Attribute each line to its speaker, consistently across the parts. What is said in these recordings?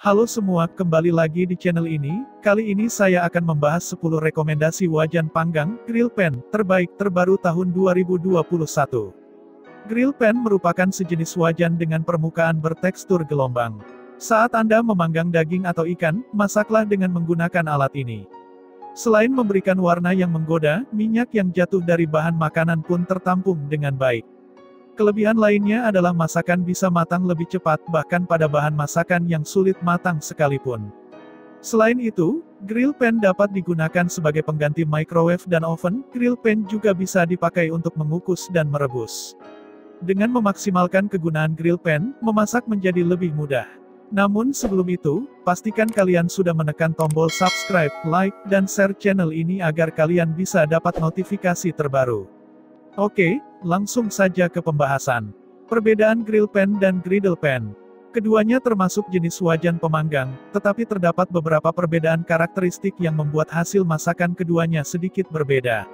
Speaker 1: Halo semua, kembali lagi di channel ini. Kali ini saya akan membahas 10 rekomendasi wajan panggang, grill pan, terbaik terbaru tahun 2021. Grill pan merupakan sejenis wajan dengan permukaan bertekstur gelombang. Saat Anda memanggang daging atau ikan, masaklah dengan menggunakan alat ini. Selain memberikan warna yang menggoda, minyak yang jatuh dari bahan makanan pun tertampung dengan baik. Kelebihan lainnya adalah masakan bisa matang lebih cepat bahkan pada bahan masakan yang sulit matang sekalipun. Selain itu, grill pan dapat digunakan sebagai pengganti microwave dan oven. Grill pan juga bisa dipakai untuk mengukus dan merebus. Dengan memaksimalkan kegunaan grill pan, memasak menjadi lebih mudah. Namun sebelum itu, pastikan kalian sudah menekan tombol subscribe, like, dan share channel ini agar kalian bisa dapat notifikasi terbaru. Oke, langsung saja ke pembahasan. Perbedaan grill pan dan griddle pan. Keduanya termasuk jenis wajan pemanggang, tetapi terdapat beberapa perbedaan karakteristik yang membuat hasil masakan keduanya sedikit berbeda.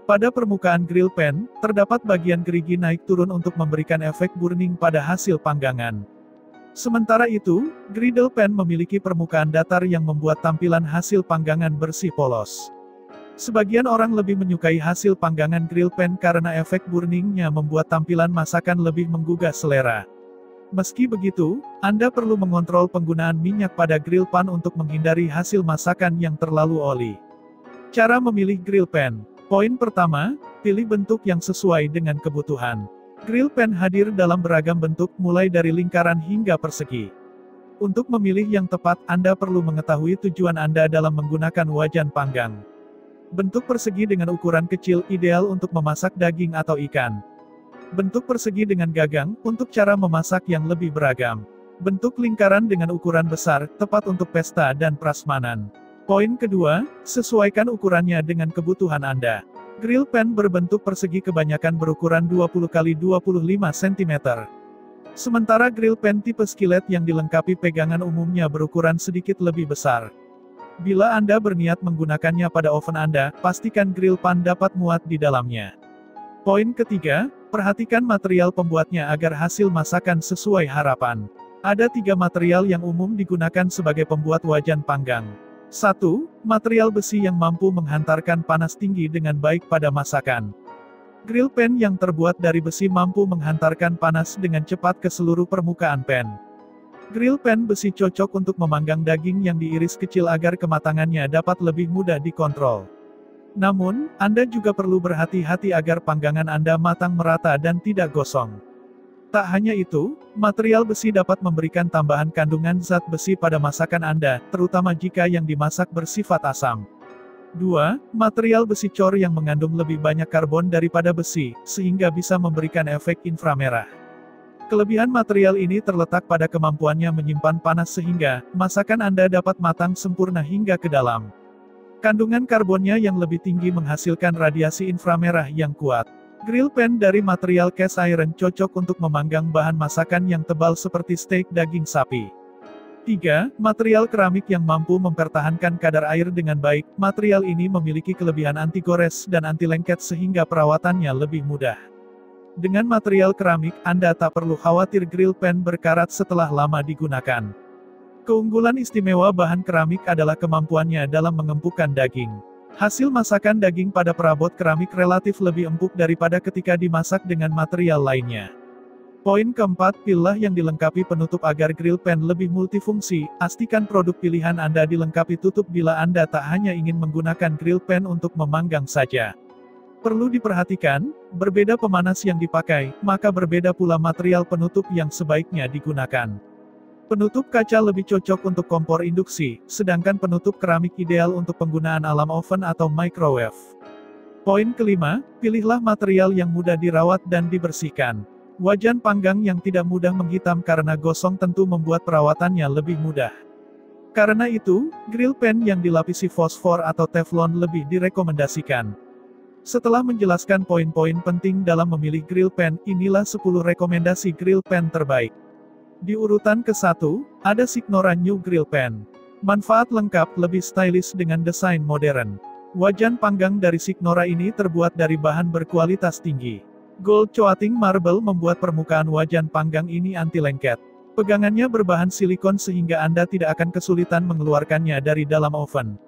Speaker 1: Pada permukaan grill pan, terdapat bagian gerigi naik turun untuk memberikan efek burning pada hasil panggangan. Sementara itu, griddle pan memiliki permukaan datar yang membuat tampilan hasil panggangan bersih polos. Sebagian orang lebih menyukai hasil panggangan grill pan karena efek burningnya membuat tampilan masakan lebih menggugah selera. Meski begitu, Anda perlu mengontrol penggunaan minyak pada grill pan untuk menghindari hasil masakan yang terlalu oli. Cara memilih grill pan. Poin pertama, pilih bentuk yang sesuai dengan kebutuhan. Grill pan hadir dalam beragam bentuk mulai dari lingkaran hingga persegi. Untuk memilih yang tepat, Anda perlu mengetahui tujuan Anda dalam menggunakan wajan panggang. Bentuk persegi dengan ukuran kecil, ideal untuk memasak daging atau ikan. Bentuk persegi dengan gagang, untuk cara memasak yang lebih beragam. Bentuk lingkaran dengan ukuran besar, tepat untuk pesta dan prasmanan. Poin kedua, sesuaikan ukurannya dengan kebutuhan Anda. Grill pan berbentuk persegi kebanyakan berukuran 20 x 25 cm. Sementara grill pan tipe skillet yang dilengkapi pegangan umumnya berukuran sedikit lebih besar. Bila Anda berniat menggunakannya pada oven Anda, pastikan grill pan dapat muat di dalamnya. Poin ketiga, perhatikan material pembuatnya agar hasil masakan sesuai harapan. Ada 3 material yang umum digunakan sebagai pembuat wajan panggang. 1. Material besi yang mampu menghantarkan panas tinggi dengan baik pada masakan. Grill pan yang terbuat dari besi mampu menghantarkan panas dengan cepat ke seluruh permukaan pan. Grill pan besi cocok untuk memanggang daging yang diiris kecil agar kematangannya dapat lebih mudah dikontrol. Namun, Anda juga perlu berhati-hati agar panggangan Anda matang merata dan tidak gosong. Tak hanya itu, material besi dapat memberikan tambahan kandungan zat besi pada masakan Anda, terutama jika yang dimasak bersifat asam. 2. Material besi cor yang mengandung lebih banyak karbon daripada besi, sehingga bisa memberikan efek inframerah. Kelebihan material ini terletak pada kemampuannya menyimpan panas sehingga masakan Anda dapat matang sempurna hingga ke dalam. Kandungan karbonnya yang lebih tinggi menghasilkan radiasi inframerah yang kuat. Grill pan dari material cast iron cocok untuk memanggang bahan masakan yang tebal seperti steak daging sapi. 3. Material keramik yang mampu mempertahankan kadar air dengan baik. Material ini memiliki kelebihan anti gores dan anti lengket sehingga perawatannya lebih mudah. Dengan material keramik, Anda tak perlu khawatir grill pan berkarat setelah lama digunakan. Keunggulan istimewa bahan keramik adalah kemampuannya dalam mengempukkan daging. Hasil masakan daging pada perabot keramik relatif lebih empuk daripada ketika dimasak dengan material lainnya. Poin keempat, pilihlah yang dilengkapi penutup agar grill pan lebih multifungsi. Pastikan produk pilihan Anda dilengkapi tutup bila Anda tak hanya ingin menggunakan grill pan untuk memanggang saja. Perlu diperhatikan, berbeda pemanas yang dipakai, maka berbeda pula material penutup yang sebaiknya digunakan. Penutup kaca lebih cocok untuk kompor induksi, sedangkan penutup keramik ideal untuk penggunaan alam oven atau microwave. Poin kelima, pilihlah material yang mudah dirawat dan dibersihkan. Wajan panggang yang tidak mudah menghitam karena gosong tentu membuat perawatannya lebih mudah. Karena itu, grill pan yang dilapisi fosfor atau teflon lebih direkomendasikan. Setelah menjelaskan poin-poin penting dalam memilih grill pan, inilah 10 rekomendasi grill pan terbaik. Di urutan ke-1, ada Signora New Grill Pan. Manfaat lengkap, lebih stylish dengan desain modern. Wajan panggang dari Signora ini terbuat dari bahan berkualitas tinggi. Gold coating marble membuat permukaan wajan panggang ini anti lengket. Pegangannya berbahan silikon sehingga Anda tidak akan kesulitan mengeluarkannya dari dalam oven.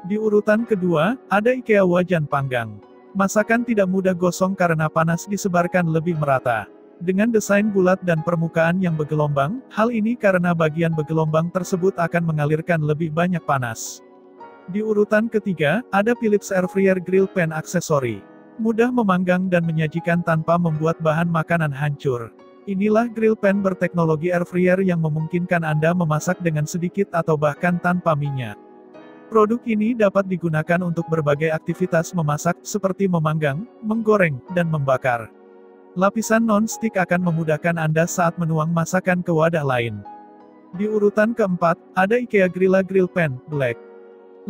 Speaker 1: Di urutan kedua, ada IKEA wajan panggang. Masakan tidak mudah gosong karena panas disebarkan lebih merata. Dengan desain bulat dan permukaan yang bergelombang, hal ini karena bagian bergelombang tersebut akan mengalirkan lebih banyak panas. Di urutan ketiga, ada Philips Air Fryer Grill Pan Aksesori. Mudah memanggang dan menyajikan tanpa membuat bahan makanan hancur. Inilah grill pan berteknologi air fryer yang memungkinkan Anda memasak dengan sedikit atau bahkan tanpa minyak. Produk ini dapat digunakan untuk berbagai aktivitas memasak seperti memanggang, menggoreng, dan membakar. Lapisan non-stick akan memudahkan Anda saat menuang masakan ke wadah lain. Di urutan keempat, ada IKEA Grilla Grill Pan Black.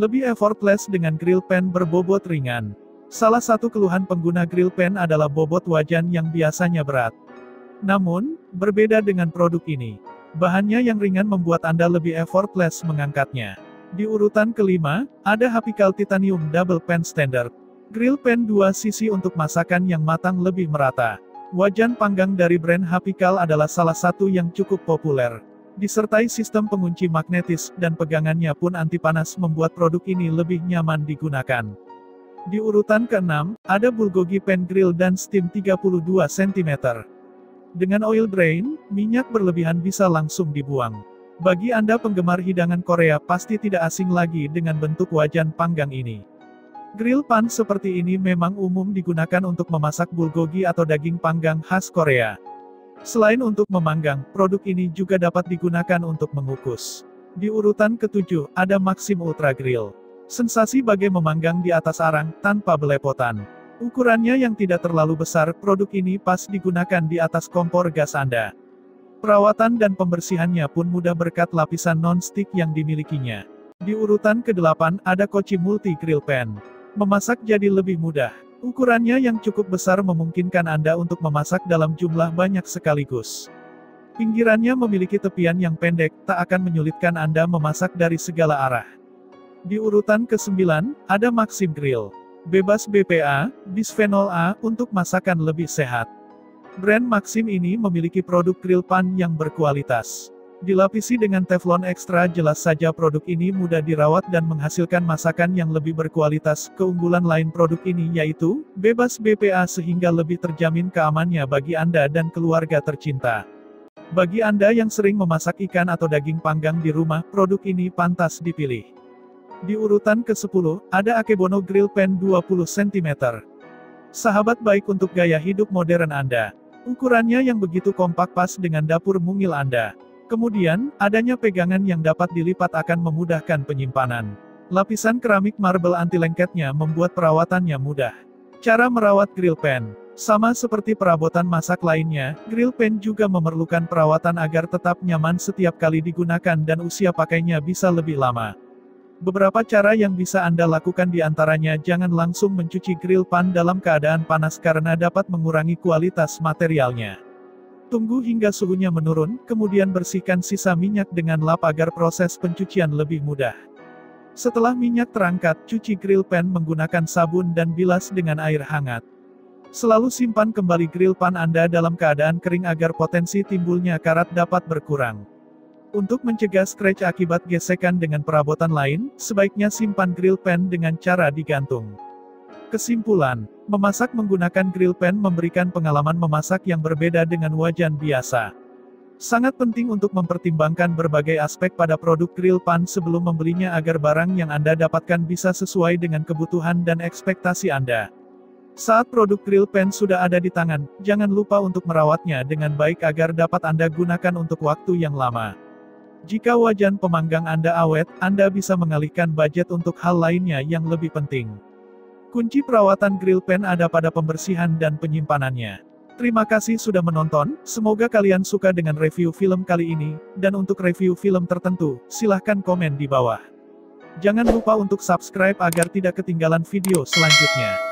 Speaker 1: Lebih effortless dengan grill pan berbobot ringan. Salah satu keluhan pengguna grill pan adalah bobot wajan yang biasanya berat. Namun, berbeda dengan produk ini. Bahannya yang ringan membuat Anda lebih effortless mengangkatnya. Di urutan kelima, ada Hapical Titanium Double Pan Standard. Grill pan 2 sisi untuk masakan yang matang lebih merata. Wajan panggang dari brand Hapical adalah salah satu yang cukup populer. Disertai sistem pengunci magnetis, dan pegangannya pun anti panas membuat produk ini lebih nyaman digunakan. Di urutan keenam, ada Bulgogi Pan Grill dan Steam 32 cm. Dengan oil drain, minyak berlebihan bisa langsung dibuang. Bagi Anda penggemar hidangan Korea pasti tidak asing lagi dengan bentuk wajan panggang ini. Grill pan seperti ini memang umum digunakan untuk memasak bulgogi atau daging panggang khas Korea. Selain untuk memanggang, produk ini juga dapat digunakan untuk mengukus. Di urutan ketujuh, ada Maxim Ultra Grill. Sensasi bagai memanggang di atas arang, tanpa belepotan. Ukurannya yang tidak terlalu besar, produk ini pas digunakan di atas kompor gas Anda. Perawatan dan pembersihannya pun mudah berkat lapisan non-stick yang dimilikinya. Di urutan ke-8, ada Kochi Multi Grill Pan. Memasak jadi lebih mudah. Ukurannya yang cukup besar memungkinkan Anda untuk memasak dalam jumlah banyak sekaligus. Pinggirannya memiliki tepian yang pendek, tak akan menyulitkan Anda memasak dari segala arah. Di urutan ke-9, ada Maxim Grill. Bebas BPA, bisphenol A, untuk masakan lebih sehat. Brand Maxim ini memiliki produk grill pan yang berkualitas. Dilapisi dengan teflon ekstra, jelas saja produk ini mudah dirawat dan menghasilkan masakan yang lebih berkualitas. Keunggulan lain produk ini yaitu, bebas BPA sehingga lebih terjamin keamanannya bagi Anda dan keluarga tercinta. Bagi Anda yang sering memasak ikan atau daging panggang di rumah, produk ini pantas dipilih. Di urutan ke-10, ada Akebono Grill Pan 20 cm. Sahabat baik untuk gaya hidup modern Anda. Ukurannya yang begitu kompak pas dengan dapur mungil Anda. Kemudian, adanya pegangan yang dapat dilipat akan memudahkan penyimpanan. Lapisan keramik marble anti lengketnya membuat perawatannya mudah. Cara merawat grill pan. Sama seperti perabotan masak lainnya, grill pan juga memerlukan perawatan agar tetap nyaman setiap kali digunakan dan usia pakainya bisa lebih lama. Beberapa cara yang bisa Anda lakukan di antaranya, jangan langsung mencuci grill pan dalam keadaan panas karena dapat mengurangi kualitas materialnya. Tunggu hingga suhunya menurun, kemudian bersihkan sisa minyak dengan lap agar proses pencucian lebih mudah. Setelah minyak terangkat, cuci grill pan menggunakan sabun dan bilas dengan air hangat. Selalu simpan kembali grill pan Anda dalam keadaan kering agar potensi timbulnya karat dapat berkurang. Untuk mencegah scratch akibat gesekan dengan perabotan lain, sebaiknya simpan grill pan dengan cara digantung. Kesimpulan, memasak menggunakan grill pan memberikan pengalaman memasak yang berbeda dengan wajan biasa. Sangat penting untuk mempertimbangkan berbagai aspek pada produk grill pan sebelum membelinya agar barang yang Anda dapatkan bisa sesuai dengan kebutuhan dan ekspektasi Anda. Saat produk grill pan sudah ada di tangan, jangan lupa untuk merawatnya dengan baik agar dapat Anda gunakan untuk waktu yang lama. Jika wajan pemanggang Anda awet, Anda bisa mengalihkan budget untuk hal lainnya yang lebih penting. Kunci perawatan grill pan ada pada pembersihan dan penyimpanannya. Terima kasih sudah menonton, semoga kalian suka dengan review film kali ini, dan untuk review film tertentu, silahkan komen di bawah. Jangan lupa untuk subscribe agar tidak ketinggalan video selanjutnya.